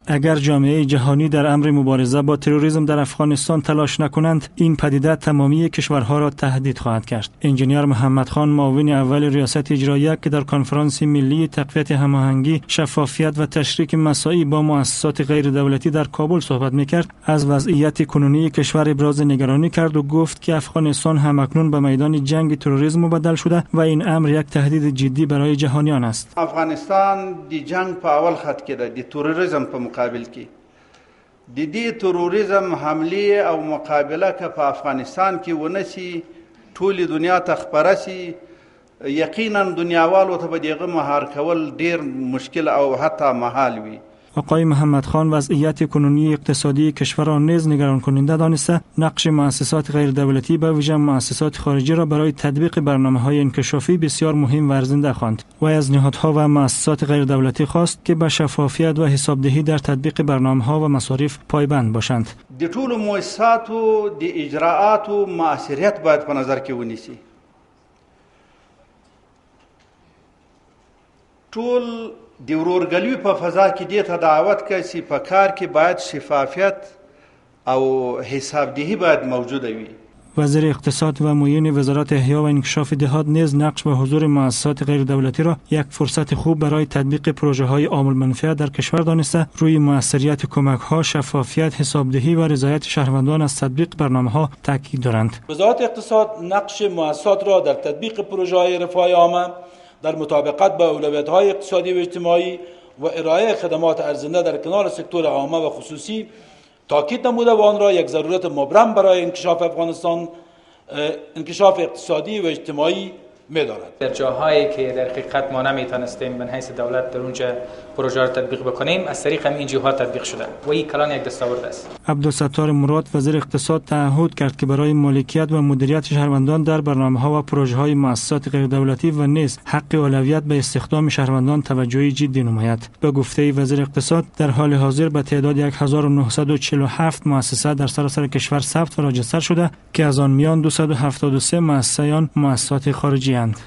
اگر جامعه جهانی در امر مبارزه با تروریسم در افغانستان تلاش نکنند، این پدیده تمامی کشورها را تهدید خواهد کرد. انجینیر محمد خان، معاون اول ریاست اجراییه که در کنفرانس ملی تقویت هماهنگی، شفافیت و تشریک مساعی با مؤسسات غیر دولتی در کابل صحبت می‌کرد، از وضعیت کنونی کشور ابراز نگرانی کرد و گفت که افغانستان همکنون به میدان جنگ تروریسم مبدل شده و این امر یک تهدید جدی برای جهانیان است. افغانستان دی جنگ په اول خط کې ده، د تروریسم په مقابل کې د دې تروریسم حمله او مقابله که په افغانستان کې ونسی، ټول دنیا ته خبره سي، یقینا دنیاوالو ته به دغه مهار کول ډیر مشکل او حتی محال وي. آقای محمد خان وضعیت کنونی اقتصادی کشور را نیز نگران کننده دانسته نقش مؤسسات غیر دولتی به ویژه مؤسسات خارجی را برای تطبیق برنامه‌های انکشافی بسیار مهم و ارزنده خواند و از نهادها و مؤسسات غیر دولتی خواست که به شفافیت و حسابدهی در تطبیق برنامه‌ها و مصارف پایبند باشند. د ټول مؤسساتو د اجراءات او مؤثریت باید په نظر کې ونیسي. ټول د ورورګلوي په فضا کې دې ته دعوت کوي په کار کې باید شفافیت او حسابدهی باید موجوده وي. وزیر اقتصاد و معین وزارت احیا و انکشاف دهات نیز نقش و حضور مؤسسات غیر دولتی را یک فرصت خوب برای تطبیق پروژه‌های عامل منفعت در کشور دانسته، روی موثریت کمک‌ها، شفافیت، حسابدهی و رضایت شهروندان از تطبیق برنامه‌ها تاکید دارند. وزارت اقتصاد نقش مؤسسات را در تطبیق پروژه‌های رفاه عامه در مطابقت با اولویت‌های اقتصادی و اجتماعی و ارائه خدمات ارزنده در کنار سکتور عامه و خصوصی تاکید نموده و آن را یک ضرورت مبرم برای انکشاف افغانستان، انکشاف اقتصادی و اجتماعی می‌دارد. در جاهایی که در حقیقت ما نمی‌تونستیم من حیث دولت در اونجا پروژه را تطبیق بکنیم، از طریق این جهات تطبیق شده و این کلان یک دستاورد است. عبدالستار مراد وزیر اقتصاد تعهد کرد که برای مالکیت و مدیریت شهروندان در برنامه‌ها و پروژه‌های مؤسسات غیر دولتی و نیز حق اولویت به استخدام شهروندان توجهی جدی نماید. به گفته وزیر اقتصاد، در حال حاضر به تعداد 1947 مؤسسه در سراسر کشور ثبت و راجستر شده که از آن میان 273 مؤسسه مؤسسات خارجی اند.